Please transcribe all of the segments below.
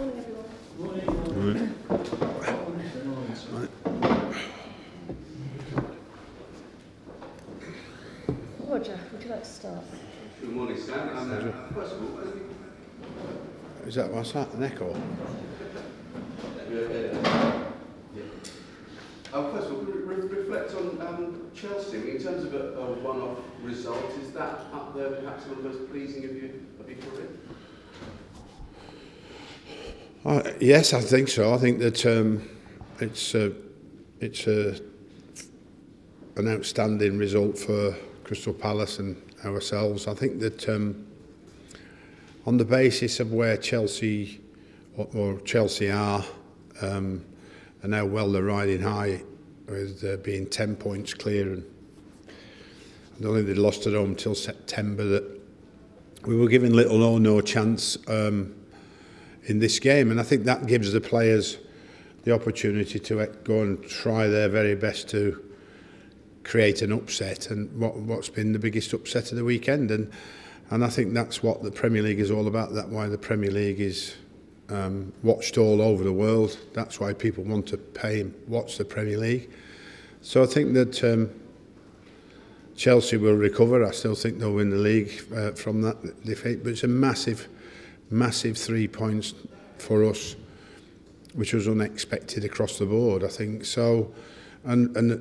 Morning, everyone. Roger, would you like to start? Good morning, Sam. First of all, is that what's that? An echo? First of all, reflect on Chelsea. I mean, in terms of a one-off result, is that up there perhaps one of the most pleasing of your career? Yes, I think so. I think that it's an outstanding result for Crystal Palace and ourselves. I think that on the basis of where Chelsea or Chelsea are and how well they're riding high, with being 10 points clear, and I don't think they'd lost at home till September, that we were given little or no chance in this game, and I think that gives the players the opportunity to go and try their very best to create an upset, and what's been the biggest upset of the weekend, and I think that's what the Premier League is all about. That's why the Premier League is watched all over the world. That's why people want to pay and watch the Premier League. So I think that Chelsea will recover. I still think they'll win the league from that defeat, but it's a massive 3 points for us, which was unexpected across the board, I think. So, and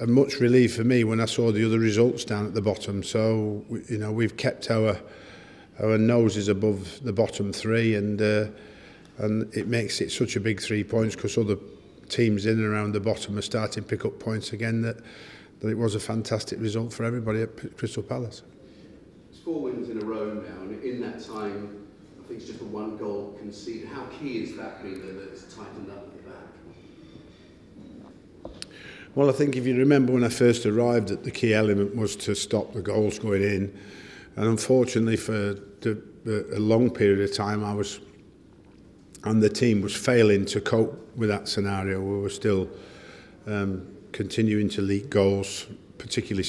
much relief for me when I saw the other results down at the bottom. So, you know, we've kept our noses above the bottom three, and it makes it such a big 3 points, because other teams in and around the bottom are starting to pick up points again, that it was a fantastic result for everybody at Crystal Palace. It's 4 wins in a row now, and in that time, I think it's just a 1 goal conceded. How key is that been that it's tightened up at the back? Well, I think if you remember when I first arrived, that the key element was to stop the goals going in, and unfortunately for a long period of time, and the team was failing to cope with that scenario. We were still continuing to leak goals, particularly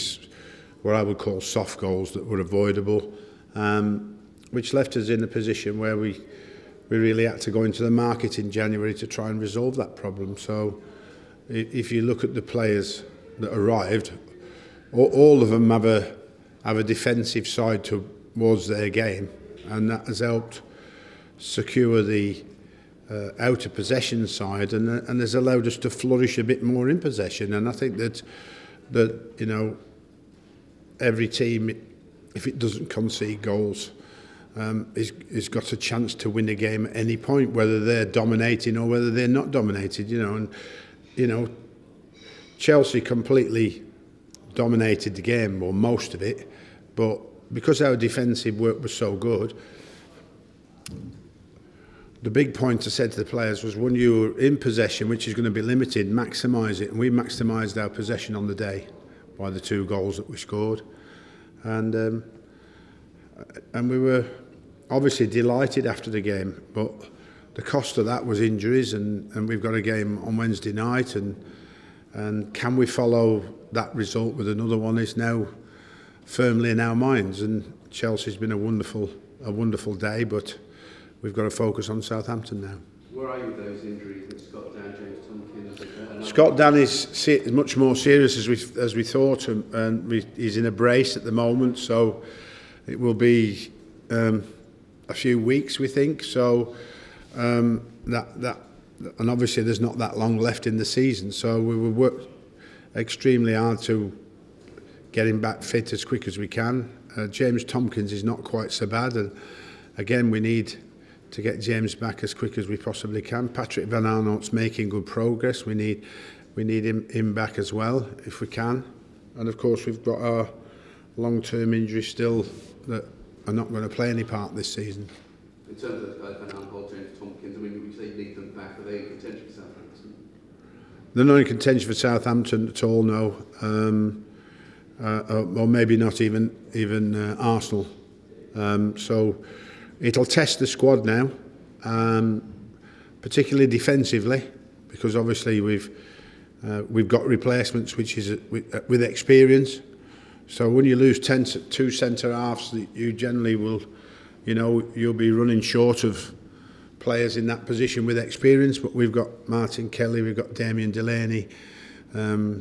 what I would call soft goals that were avoidable, which left us in a position where we really had to go into the market in January to try and resolve that problem. So if you look at the players that arrived, all of them have a defensive side towards their game, and that has helped secure the out of possession side, and has allowed us to flourish a bit more in possession. And I think that you know, every team, if it doesn't concede goals, is got a chance to win a game at any point, whether they're dominating or whether they're not dominated. You know, and you know, Chelsea completely dominated the game, or most of it, but because our defensive work was so good, the big point I said to the players was, when you're in possession, which is going to be limited, maximise it. And we maximised our possession on the day by the 2 goals that we scored, and we were obviously delighted after the game. But the cost of that was injuries, and we've got a game on Wednesday night, and can we follow that result with another one is now firmly in our minds. And Chelsea's been a wonderful day, but we've got to focus on Southampton now. Where are you with those injuries with Scott Dan, James Tompkins? Scott Dan is much more serious as we thought, and he's in a brace at the moment, so it will be a few weeks, we think. So and obviously there's not that long left in the season, so we will work extremely hard to get him back fit as quick as we can. James Tompkins is not quite so bad, and again we need to get James back as quick as we possibly can. Patrick Van Aanholt's making good progress. We need him back as well if we can, and of course we've got our long-term injuries still that are not going to play any part this season. In terms of Van Aanholt, James Tompkins, I mean, when you say you need them back, are they in contention for Southampton? They're not in contention for Southampton at all, no. Or maybe not even Arsenal. So it'll test the squad now, particularly defensively, because obviously we've got replacements, which is with experience. So when you lose 2 centre halves, you generally will, you know, you'll be running short of players in that position with experience, but we've got Martin Kelly, we've got Damien Delaney,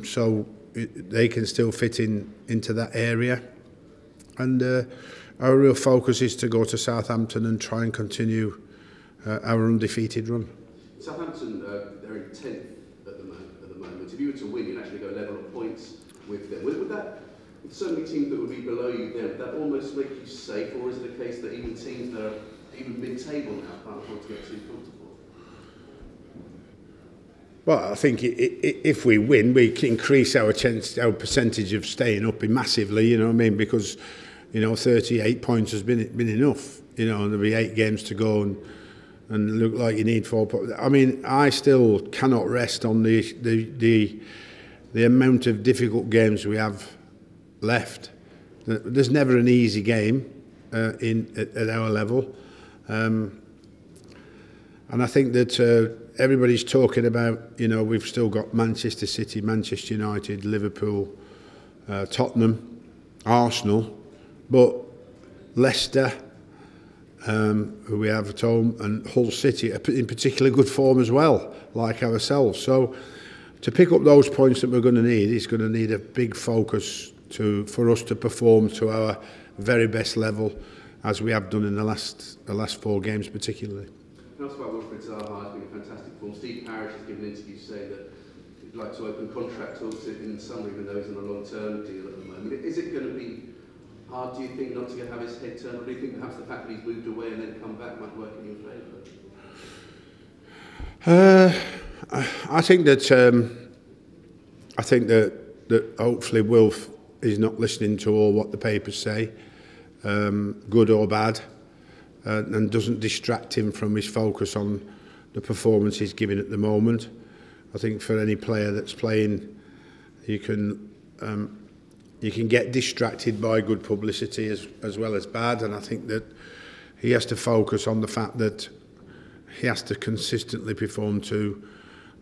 so they can still fit into that area. And our real focus is to go to Southampton and try and continue our undefeated run. Southampton, they're in 10th at the moment. If you were to win, you'd actually go level of points with them. Would that, with so many teams that would be below you there, would that almost make you safe, or is it the case that even teams that are even mid-table now can't afford to get too comfortable? Well, I think if we win, we can increase our percentage of staying up massively. You know what I mean? Because 38 points has been enough. And there'll be 8 games to go, and look like you need 4 points. I mean, I still cannot rest on the amount of difficult games we have left. There's never an easy game at our level, and I think that everybody's talking about, we've still got Manchester City, Manchester United, Liverpool, Tottenham, Arsenal, but Leicester, who we have at home, and Hull City are in particular good form as well, like ourselves. So to pick up those points that we're going to need, it's going to need a big focus for us to perform to our very best level, as we have done in the last 4 games particularly. Can I ask about Wilfried Zaha? Has been a fantastic form. Steve Parish has given interviews saying that he'd like to open contract talks in the summer, even though he's on a long-term deal at the moment. Is it going to be hard, do you think, not to have his head turned, or do you think perhaps the fact that he's moved away and then come back might work in your favour? I think that hopefully Wilf is not listening to all what the papers say, good or bad, and doesn't distract him from his focus on the performance he's giving at the moment. I think for any player that's playing, you can get distracted by good publicity as well as bad, and I think that he has to focus on the fact that he has to consistently perform to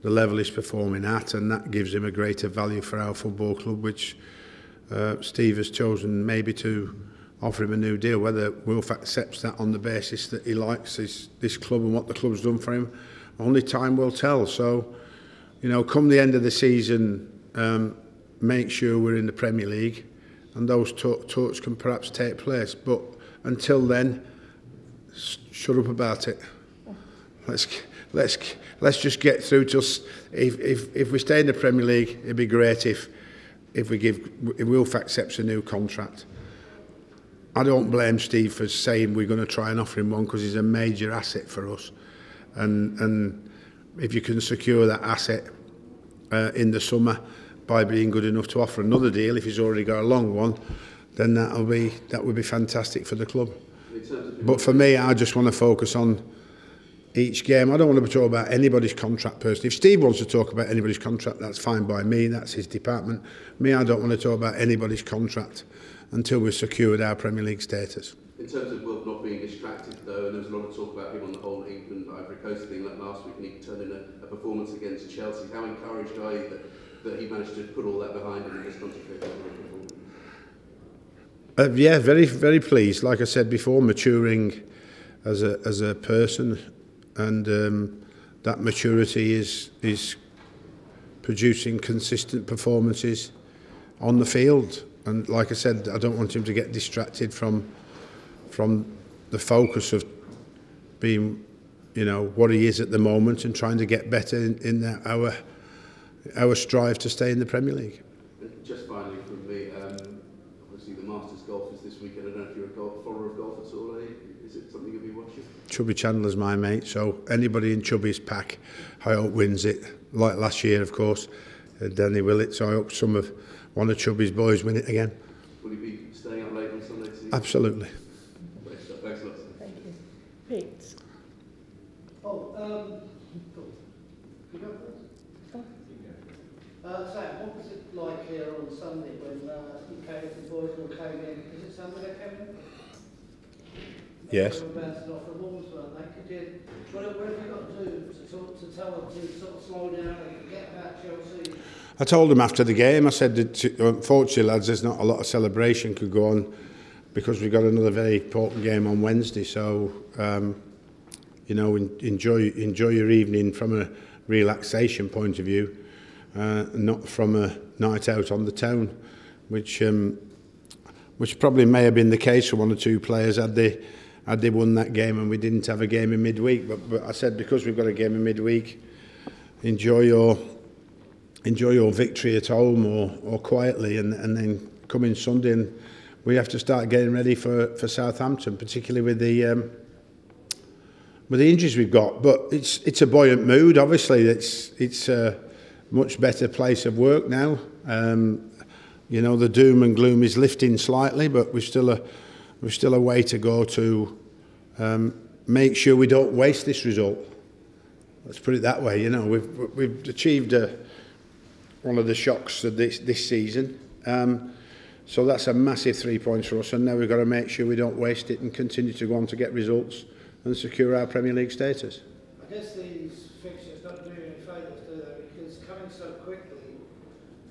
the level he's performing at, and that gives him a greater value for our football club, which Steve has chosen maybe to offer him a new deal. Whether Wilf accepts that on the basis that he likes this club and what the club's done for him, only time will tell. So, come the end of the season, make sure we're in the Premier League, and those talks can perhaps take place. But until then, shut up about it. Let's just get through to us. If we stay in the Premier League, it'd be great if Wilf accepts a new contract. I don't blame Steve for saying we're going to try and offer him one, because he's a major asset for us, and if you can secure that asset in the summer by being good enough to offer another deal, if he's already got a long one, then that would be fantastic for the club. But for me, I just want to focus on each game. I don't want to talk about anybody's contract personally. If Steve wants to talk about anybody's contract, that's fine by me, that's his department. Me, I don't want to talk about anybody's contract until we've secured our Premier League status. In terms of Wilf not being distracted though, and there was a lot of talk about him on the whole England Ivory Coast thing like last week, and he turned in a performance against Chelsea. How encouraged are you that he managed to put all that behind him and just concentrate on the performance? Yeah, very, very pleased. Like I said before, maturing as a person, and that maturity is producing consistent performances on the field. And like I said, I don't want him to get distracted from the focus of being, what he is at the moment, and trying to get better in our strive to stay in the Premier League. Just finally from me, obviously the Masters golf is this weekend. I don't know if you're a follower of golf at all. Is it something you'll be watching? Chubby Chandler's my mate, so anybody in Chubby's pack, I hope wins it. Like last year, of course, Danny Willett. So I hope one of Chubby's boys win it again. Will he be staying up late on Sunday too? Absolutely. Thanks a lot. Thank you. Pete. Cool. You go first? Sam, what was it like here on Sunday when the boys all came in? Is it Sunday they came in? Yes. They were bouncing off the walls, weren't they? What have you got to do to tell them to sort of slow down and forget about Chelsea? I told them after the game, I said that unfortunately, lads, there's not a lot of celebration could go on, because we've got another very important game on Wednesday. So, you know, enjoy your evening from a relaxation point of view, not from a night out on the town, which probably may have been the case for one or two players had they won that game and we didn't have a game in midweek. But I said, because we've got a game in midweek, enjoy your victory at home or quietly, and then come in Sunday and we have to start getting ready for Southampton, particularly with the injuries we've got. But it's a buoyant mood. Obviously, it's a much better place of work now. You know, the doom and gloom is lifting slightly, but we've still a way to go to make sure we don't waste this result. Let's put it that way. You know, we've achieved one of the shocks of this season. So that's a massive 3 points for us, and now we've got to make sure we don't waste it and continue to go on to get results and secure our Premier League status. I guess these fixtures don't do you any favours, do they? Because coming so quickly,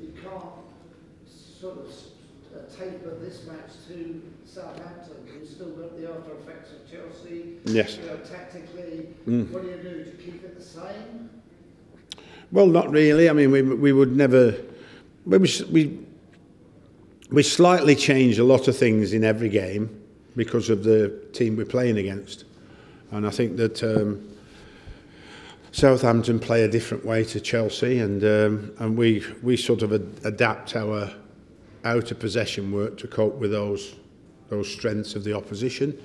you can't sort of taper this match to Southampton. You've still got the after effects of Chelsea. Yes. You know, tactically, what do you do to keep it the same? Well, not really. I mean, we would never. We slightly change a lot of things in every game because of the team we're playing against, and I think that Southampton play a different way to Chelsea, and we sort of adapt our out of possession work to cope with those strengths of the opposition,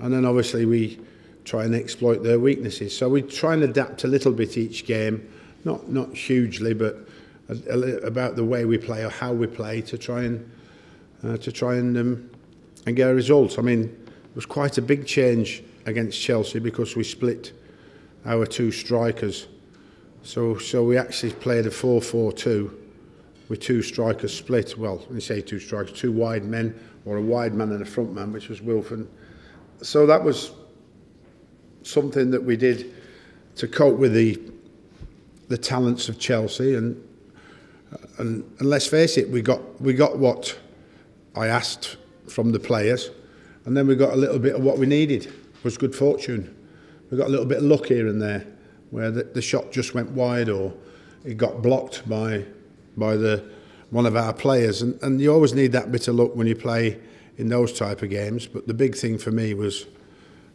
and then obviously we try and exploit their weaknesses. So we try and adapt a little bit each game, not hugely, but about the way we play or how we play to try and get a result. I mean, it was quite a big change against Chelsea because we split our two strikers. So we actually played a 4-4-2 with two strikers split. Well, when you say two strikers, two wide men, or a wide man and a front man, which was Wilfried. So that was something that we did to cope with the talents of Chelsea, and let's face it, we got what I asked from the players, and then we got a little bit of what we needed, was good fortune. We got a little bit of luck here and there, where the shot just went wide or it got blocked by one of our players, and you always need that bit of luck when you play in those type of games. But the big thing for me was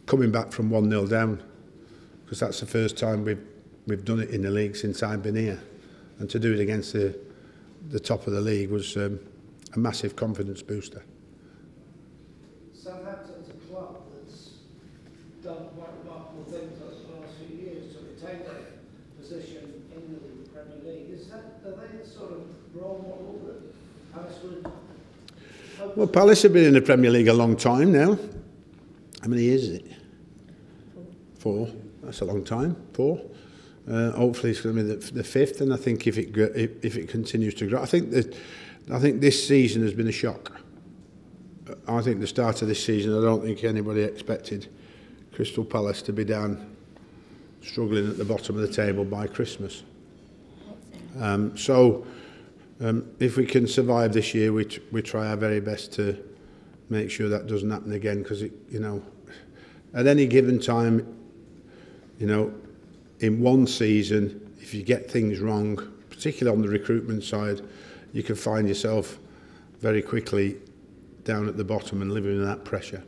coming back from 1-0 down, because that's the first time we've done it in the league since I've been here, and to do it against the top of the league was a massive confidence booster. Southampton's a club that's done quite remarkable things over the last few years to retain their position in the Premier League. Are they the sort of role model that Palace would hope? Well, Palace have been in the Premier League a long time now. How many years is it? 4. That's a long time. 4. Hopefully it's going to be the 5th, and I think if it continues to grow, I think this season has been a shock. I think the start of this season, I don't think anybody expected Crystal Palace to be down, struggling at the bottom of the table by Christmas. If we can survive this year, we try our very best to make sure that doesn't happen again, because you know, at any given time, you know, in one season, if you get things wrong, particularly on the recruitment side, you can find yourself very quickly down at the bottom and living with that pressure.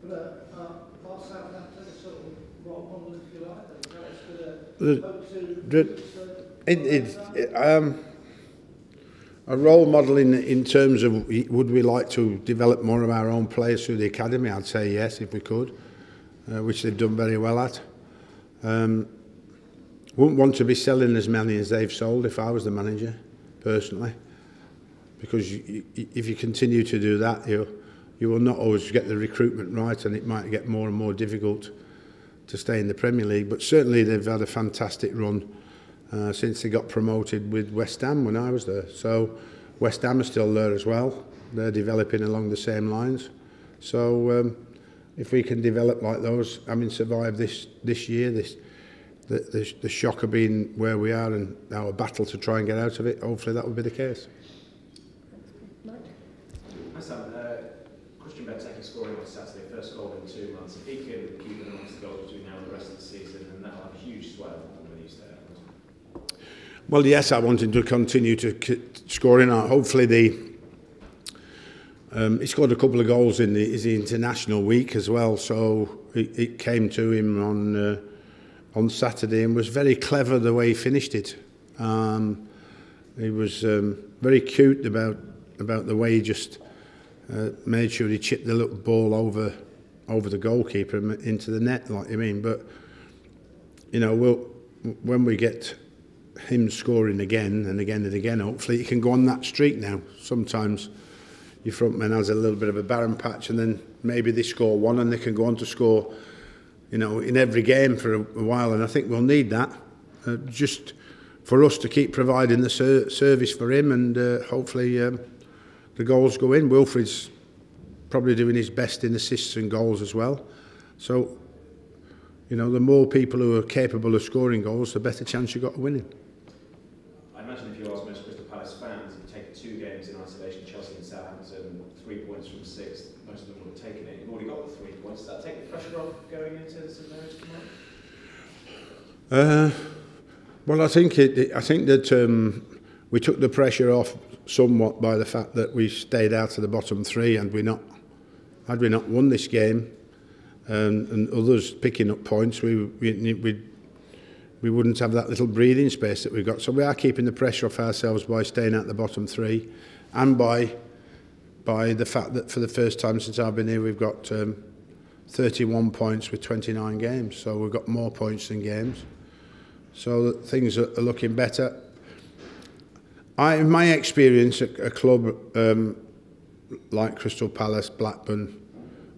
But are Southampton sort of role model, if you like, a role model in terms of, would we like to develop more of our own players through the academy? I'd say yes, if we could, which they've done very well at. Wouldn't want to be selling as many as they've sold if I was the manager, personally, because if you continue to do that, you will not always get the recruitment right, and it might get more and more difficult to stay in the Premier League. But certainly they've had a fantastic run since they got promoted with West Ham when I was there. So West Ham are still there as well. They're developing along the same lines. So if we can develop like those, I mean, survive this year, the shock of being where we are and our battle to try and get out of it, hopefully that will be the case. Hi Sam, Christian Benteke scoring on Saturday, first goal in 2 months. If he can keep it amongst the goals between Well, yes, I want him to continue to scoring. Hopefully, he scored a couple of goals in the international week as well. So it came to him on Saturday and was very clever the way he finished it. He was very cute about the way he just made sure he chipped the little ball over the goalkeeper and into the net, like you mean. But you know, when we get him scoring again and again and again, hopefully he can go on that streak now. Sometimes your front man has a little bit of a barren patch, and then maybe they score one and they can go on to score, you know, in every game for a while. And I think we'll need that, just for us to keep providing the service for him, and hopefully the goals go in. Wilfried's probably doing his best in assists and goals as well. So, you know, the more people who are capable of scoring goals, the better chance you've got of winning. I imagine if you ask most Crystal Palace fans, if you take 2 games in isolation, Chelsea and Southampton, 3 points from 6th, most of them would have taken it. You've already got the 3 points. Does that take the pressure off going into Selhurst tomorrow? Well, I think that we took the pressure off somewhat by the fact that we stayed out of the bottom 3, and had we not won this game, and others picking up points, we wouldn't have that little breathing space that we've got. So we are keeping the pressure off ourselves by staying out the bottom 3, and by the fact that for the first time since I've been here, we've got 31 points with 29 games. So we've got more points than games. So things are looking better. In my experience, a club like Crystal Palace, Blackburn,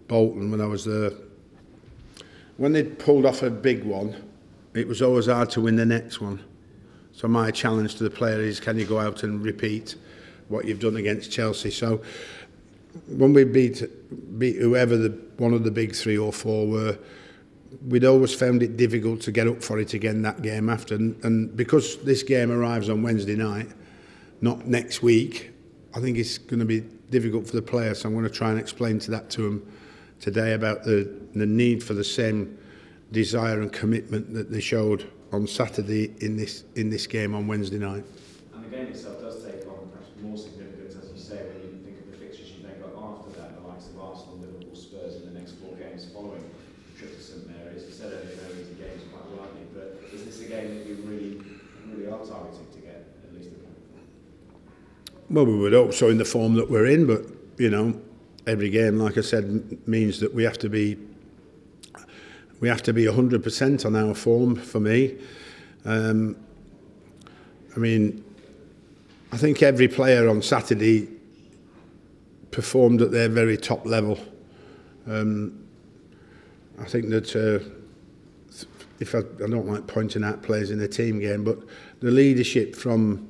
Bolton, when I was there, when they pulled off a big one, it was always hard to win the next one. So my challenge to the player is, can you go out and repeat what you've done against Chelsea? So when we beat whoever one of the big 3 or 4 were, we'd always found it difficult to get up for it again that game after. And because this game arrives on Wednesday night, not next week, I think it's going to be difficult for the players. So I'm going to try and explain to them today about the need for the same desire and commitment that they showed on Saturday in this game on Wednesday night. And the game itself does take on perhaps more significance, as you say, when you think of the fixtures you then got after that, the likes of Arsenal, Liverpool, Spurs in the next 4 games following the trip to St Mary's. You said earlier, no easy games, quite rightly, but is this a game that you really are targeting to get at least a point? Well, we would hope so in the form that we're in, but you know, every game, like I said, means that we have to be 100% on our form. For me, I mean, I think every player on Saturday performed at their very top level. I think that if I don't like pointing out players in a team game, but the leadership from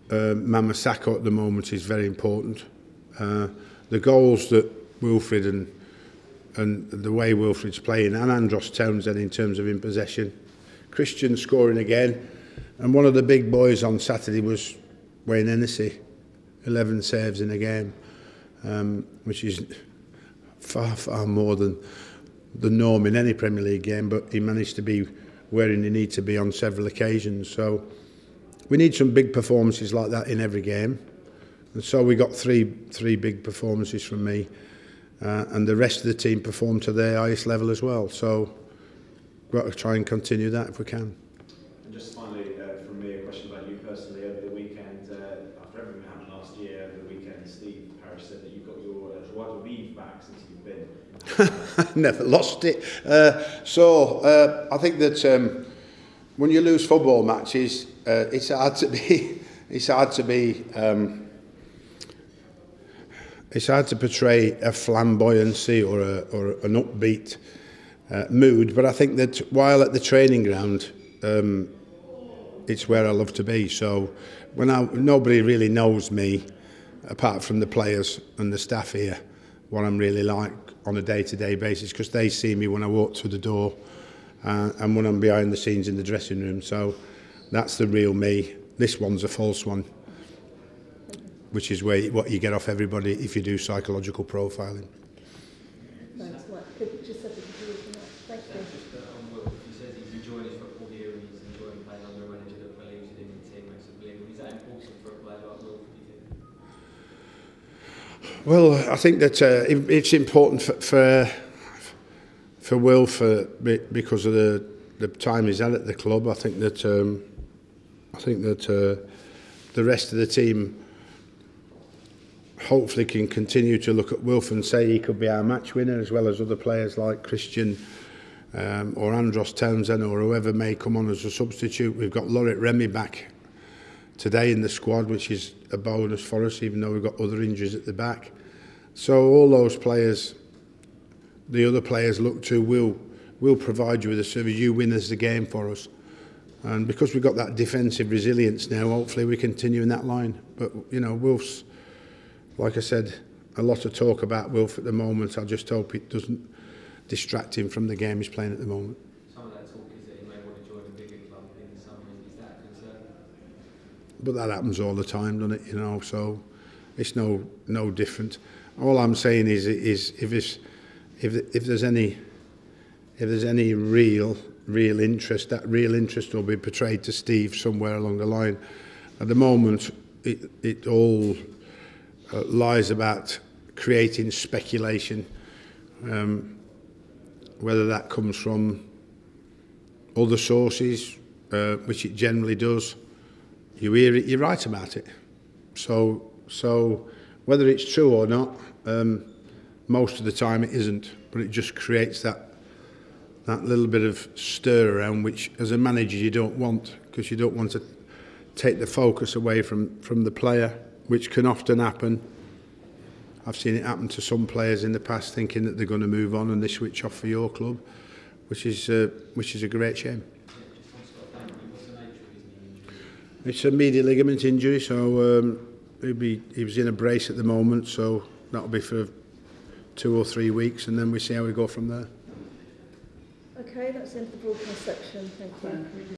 Mama Sakho at the moment is very important. The goals that Wilfried and the way Wilfried's playing, and Andros Townsend in terms of in possession, Christian scoring again, and one of the big boys on Saturday was Wayne Hennessy, 11 saves in a game, which is far more than the norm in any Premier League game, but he managed to be where he needs to be on several occasions. So we need some big performances like that in every game. And so we got three big performances from me, and the rest of the team performed to their highest level as well. So we've got to try and continue that if we can. And just finally, from me, a question about you personally. Over the weekend, after everything that happened last year, over the weekend, Steve Parish said that you've got your joie de vivre back since you've been. Never lost it. So I think that when you lose football matches, it's hard to be. It's hard to portray a flamboyancy or an upbeat mood, but I think that while at the training ground, it's where I love to be. So when nobody really knows me, apart from the players and the staff here, what I'm really like on a day-to-day basis, because they see me when I walk through the door and when I'm behind the scenes in the dressing room. So that's the real me. This one's a false one, which is what you get off everybody if you do psychological profiling. Thanks, Mike. Could you just have a conclusion? Thank you. Just on Will, he says he's enjoying his football here and he's enjoying playing under a manager that believes in him. Well, I think that it's important for Will because of the time he's had at the club. I think that the rest of the team hopefully can continue to look at Wilf and say he could be our match winner, as well as other players like Christian or Andros Townsend or whoever may come on as a substitute. We've got Laurit Remy back today in the squad, which is a bonus for us, even though we've got other injuries at the back. So all those players, the other players look to will provide you with a service. You win as the game for us. And because we've got that defensive resilience now, hopefully we continue in that line. But, you know, Wilf's, like I said, a lot of talk about Wilf at the moment. I just hope it doesn't distract him from the game he's playing at the moment. Some of that talk is that he may want to join a bigger club in the summer. Is that a concern? But that happens all the time, doesn't it? You know, so it's no different. All I'm saying is if there's any real interest, that real interest will be portrayed to Steve somewhere along the line. At the moment, it all lies about creating speculation, whether that comes from other sources, which it generally does. You hear it, you write about it. So whether it's true or not, most of the time it isn't, but it just creates that little bit of stir around, which as a manager you don't want, because you don't want to take the focus away from the player, which can often happen. I've seen it happen to some players in the past, thinking that they're going to move on and they switch off for your club, which is a great shame. It's a medial ligament injury, so he was in a brace at the moment, so that'll be for 2 or 3 weeks, and then we see how we go from there. Okay, that's the end of the broadcast section. Thank you.